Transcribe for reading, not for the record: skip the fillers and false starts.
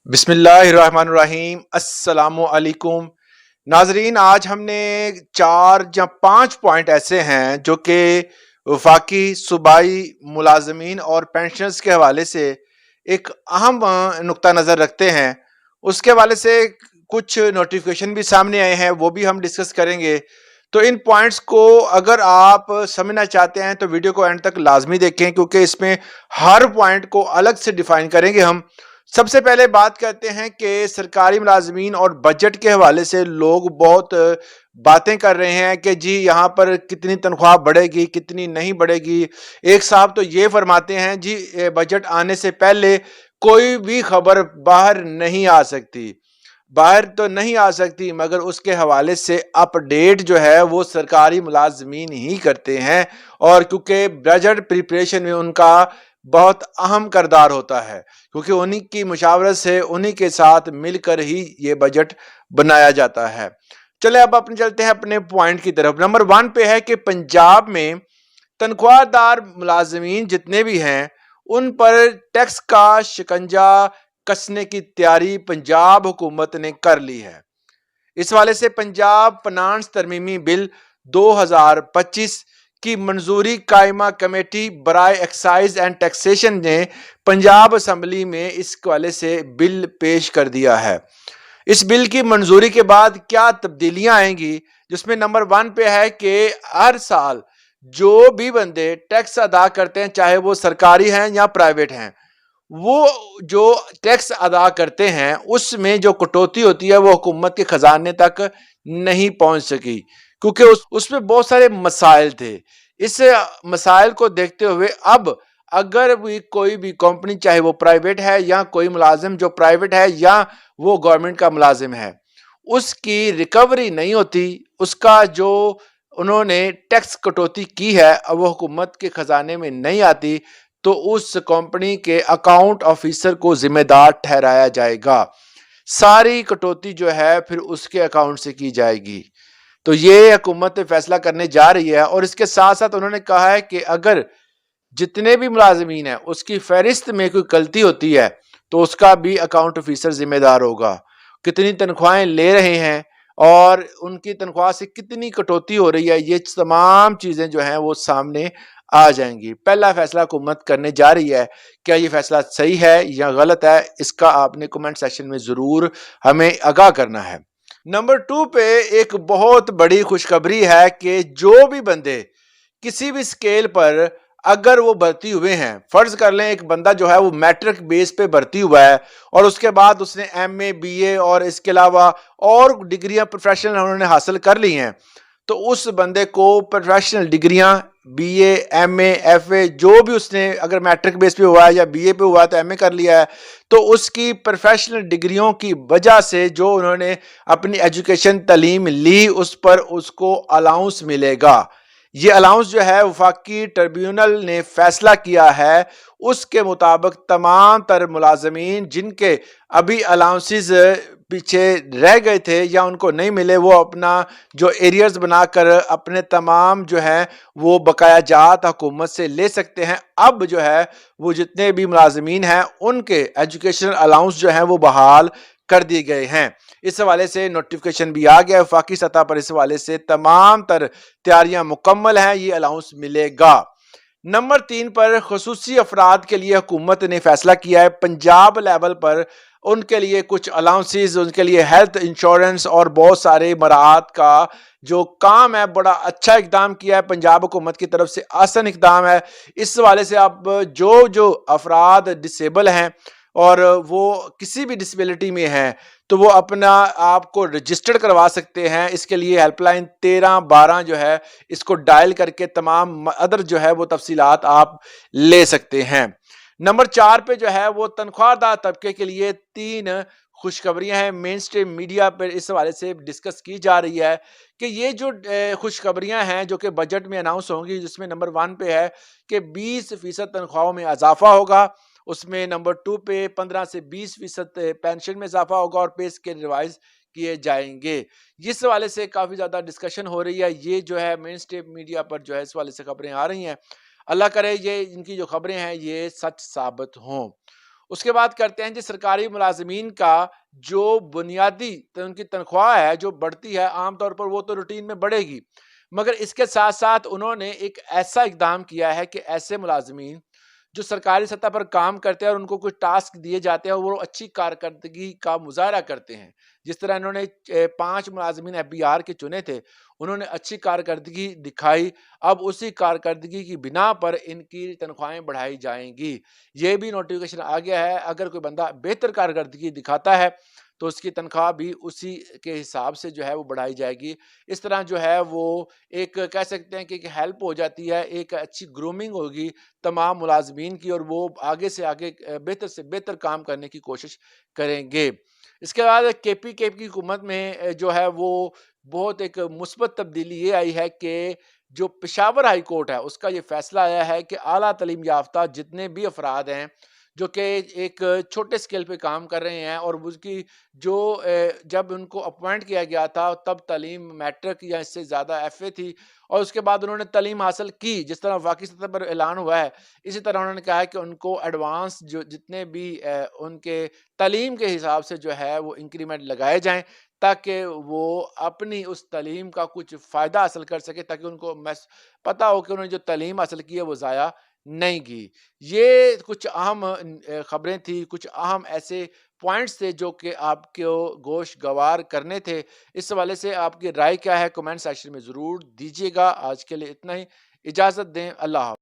بسم اللہ الرحمن الرحیم۔ السلام علیکم ناظرین، آج ہم نے 4 یا 5 پوائنٹ ایسے ہیں جو کہ وفاقی صوبائی ملازمین اور پینشنرز کے حوالے سے ایک اہم نقطہ نظر رکھتے ہیں۔ اس کے حوالے سے کچھ نوٹیفیکیشن بھی سامنے آئے ہیں، وہ بھی ہم ڈسکس کریں گے۔ تو ان پوائنٹس کو اگر آپ سمجھنا چاہتے ہیں تو ویڈیو کو اینڈ تک لازمی دیکھیں، کیونکہ اس میں ہر پوائنٹ کو الگ سے ڈیفائن کریں گے ہم۔ سب سے پہلے بات کرتے ہیں کہ سرکاری ملازمین اور بجٹ کے حوالے سے لوگ بہت باتیں کر رہے ہیں کہ جی یہاں پر کتنی تنخواہ بڑھے گی، کتنی نہیں بڑھے گی۔ ایک صاحب تو یہ فرماتے ہیں جی بجٹ آنے سے پہلے کوئی بھی خبر باہر نہیں آ سکتی، باہر تو نہیں آ سکتی، مگر اس کے حوالے سے اپ ڈیٹ جو ہے وہ سرکاری ملازمین ہی کرتے ہیں، اور کیونکہ بجٹ پریپریشن میں ان کا بہت اہم کردار ہوتا ہے، کیونکہ انہی کی مشاورت سے انہی کے ساتھ مل کر ہی یہ بجٹ بنایا جاتا ہے۔ چلے اب اپنے چلتے ہیں اپنے پوائنٹ کی طرف۔ نمبر 1 پہ ہے کہ پنجاب میں تنخواہ دار ملازمین جتنے بھی ہیں ان پر ٹیکس کا شکنجہ کسنے کی تیاری پنجاب حکومت نے کر لی ہے۔ اس والے سے پنجاب فنانس ترمیمی بل 2025 کی منظوری قائمہ کمیٹی برائے ایکسائز اینڈ ٹیکسیشن نے پنجاب اسمبلی میں اس حوالے سے بل پیش کر دیا ہے۔ اس بل کی منظوری کے بعد کیا تبدیلیاں آئیں گی، جس میں نمبر 1 پہ ہے کہ ہر سال جو بھی بندے ٹیکس ادا کرتے ہیں، چاہے وہ سرکاری ہیں یا پرائیویٹ ہیں، وہ جو ٹیکس ادا کرتے ہیں اس میں جو کٹوتی ہوتی ہے وہ حکومت کے خزانے تک نہیں پہنچ سکی، کیونکہ اس میں بہت سارے مسائل تھے۔ اس مسائل کو دیکھتے ہوئے اب اگر بھی کوئی بھی کمپنی، چاہے وہ پرائیویٹ ہے یا کوئی ملازم جو پرائیویٹ ہے یا وہ گورنمنٹ کا ملازم ہے، اس کی ریکوری نہیں ہوتی، اس کا جو انہوں نے ٹیکس کٹوتی کی ہے اب وہ حکومت کے خزانے میں نہیں آتی، تو اس کمپنی کے اکاؤنٹ آفیسر کو ذمہ دار ٹھہرایا جائے گا۔ ساری کٹوتی جو ہے پھر اس کے اکاؤنٹ سے کی جائے گی۔ تو یہ حکومت فیصلہ کرنے جا رہی ہے، اور اس کے ساتھ ساتھ انہوں نے کہا ہے کہ اگر جتنے بھی ملازمین ہیں اس کی فہرست میں کوئی غلطی ہوتی ہے تو اس کا بھی اکاؤنٹ آفیسر ذمہ دار ہوگا۔ کتنی تنخواہیں لے رہے ہیں اور ان کی تنخواہ سے کتنی کٹوتی ہو رہی ہے، یہ تمام چیزیں جو ہیں وہ سامنے آ جائیں گی۔ پہلا فیصلہ حکومت کرنے جا رہی ہے، کیا یہ فیصلہ صحیح ہے یا غلط ہے، اس کا آپ نے کمنٹ سیکشن میں ضرور ہمیں آگاہ کرنا ہے۔ نمبر 2 پہ ایک بہت بڑی خوشخبری ہے کہ جو بھی بندے کسی بھی سکیل پر اگر وہ بھرتی ہوئے ہیں، فرض کر لیں ایک بندہ جو ہے وہ میٹرک بیس پہ بھرتی ہوا ہے اور اس کے بعد اس نے ایم اے، بی اے اور اس کے علاوہ اور ڈگریاں پروفیشنل انہوں نے حاصل کر لی ہیں، تو اس بندے کو پروفیشنل ڈگریاں B A, M A, F A جو بھی اس نے اگر میٹرک بیس پہ ہوا ہے یا بی اے پہ ہوا ہے تو ایم اے کر لیا ہے، تو اس کی پروفیشنل ڈگریوں کی وجہ سے جو انہوں نے اپنی ایجوکیشن تعلیم لی اس پر اس کو الاؤنس ملے گا۔ یہ الاؤنس جو ہے وفاقی ٹریبیونل نے فیصلہ کیا ہے، اس کے مطابق تمام تر ملازمین جن کے ابھی الاؤنسز پیچھے رہ گئے تھے یا ان کو نہیں ملے، وہ اپنا جو ایریئرز بنا کر اپنے تمام جو ہیں وہ بقایا جات حکومت سے لے سکتے ہیں۔ اب جو ہے وہ جتنے بھی ملازمین ہیں ان کے ایجوکیشن الاؤنس جو ہیں وہ بحال کر دیے گئے ہیں۔ اس حوالے سے نوٹیفیکیشن بھی آ گیا وفاقی سطح پر، اس حوالے سے تمام تر تیاریاں مکمل ہیں، یہ الاؤنس ملے گا۔ نمبر 3 پر خصوصی افراد کے لیے حکومت نے فیصلہ کیا ہے پنجاب لیول پر ان کے لیے کچھ الاؤنسز، ان کے لیے ہیلتھ انشورنس اور بہت سارے مراعات کا جو کام ہے، بڑا اچھا اقدام کیا ہے پنجاب حکومت کی طرف سے، آسان اقدام ہے۔ اس حوالے سے اب جو افراد ڈسیبل ہیں اور وہ کسی بھی ڈسیبلٹی میں ہیں تو وہ اپنا آپ کو رجسٹرڈ کروا سکتے ہیں۔ اس کے لیے ہیلپ لائن 1312 جو ہے اس کو ڈائل کر کے تمام ادر جو ہے وہ تفصیلات آپ لے سکتے ہیں۔ نمبر 4 پہ جو ہے وہ تنخواہ دار طبقے کے لیے 3 خوشخبریاں ہیں، مین سٹریم میڈیا پر اس حوالے سے ڈسکس کی جا رہی ہے کہ یہ جو خوشخبریاں ہیں جو کہ بجٹ میں اناؤنس ہوں گی، جس میں نمبر 1 پہ ہے کہ 20% تنخواہوں میں اضافہ ہوگا، اس میں نمبر 2 پہ 15 سے 20% پینشن میں اضافہ ہوگا اور پے اسکیل ریوائز کیے جائیں گے۔ اس حوالے سے کافی زیادہ ڈسکشن ہو رہی ہے، یہ جو ہے مین سٹریم میڈیا پر جو ہے اس حوالے سے خبریں آ رہی ہیں۔ اللہ کرے یہ ان کی جو خبریں ہیں یہ سچ ثابت ہوں۔ اس کے بعد کرتے ہیں جی سرکاری ملازمین کا جو بنیادی ان کی تنخواہ ہے جو بڑھتی ہے عام طور پر وہ تو روٹین میں بڑھے گی، مگر اس کے ساتھ ساتھ انہوں نے ایک ایسا اقدام کیا ہے کہ ایسے ملازمین جو سرکاری سطح پر کام کرتے ہیں اور ان کو کچھ ٹاسک دیے جاتے ہیں اور وہ اچھی کارکردگی کا مظاہرہ کرتے ہیں، جس طرح انہوں نے 5 ملازمین FBR کے چنے تھے، انہوں نے اچھی کارکردگی دکھائی، اب اسی کارکردگی کی بنا پر ان کی تنخواہیں بڑھائی جائیں گی۔ یہ بھی نوٹیفیکیشن آ گیا ہے، اگر کوئی بندہ بہتر کارکردگی دکھاتا ہے تو اس کی تنخواہ بھی اسی کے حساب سے جو ہے وہ بڑھائی جائے گی۔ اس طرح جو ہے وہ ایک کہہ سکتے ہیں کہ ایک ہیلپ ہو جاتی ہے، ایک اچھی گرومنگ ہوگی تمام ملازمین کی اور وہ آگے سے آگے بہتر سے بہتر کام کرنے کی کوشش کریں گے۔ اس کے بعد KP کی حکومت میں جو ہے وہ بہت ایک مثبت تبدیلی یہ آئی ہے کہ جو پشاور ہائی کورٹ ہے اس کا یہ فیصلہ آیا ہے کہ اعلیٰ تعلیم یافتہ جتنے بھی افراد ہیں جو کہ ایک چھوٹے سکیل پہ کام کر رہے ہیں اور اس کی جو جب ان کو اپوائنٹ کیا گیا تھا تب تعلیم میٹرک یا اس سے زیادہ FA تھی اور اس کے بعد انہوں نے تعلیم حاصل کی جس طرح واقعی سطح پر اعلان ہوا ہے، اسی طرح انہوں نے کہا ہے کہ ان کو ایڈوانس جو جتنے بھی ان کے تعلیم کے حساب سے جو ہے وہ انکریمنٹ لگائے جائیں تاکہ وہ اپنی اس تعلیم کا کچھ فائدہ حاصل کر سکے، تاکہ ان کو پتہ ہو کہ انہوں نے جو تعلیم حاصل کی ہے وہ ضائع نہیں کی۔ یہ کچھ اہم خبریں تھیں، کچھ اہم ایسے پوائنٹس تھے جو کہ آپ کو گوش گوار کرنے تھے۔ اس حوالے سے آپ کی رائے کیا ہے کمنٹ سیکشن میں ضرور دیجیے گا۔ آج کے لیے اتنا ہی، اجازت دیں، اللہ حافظ۔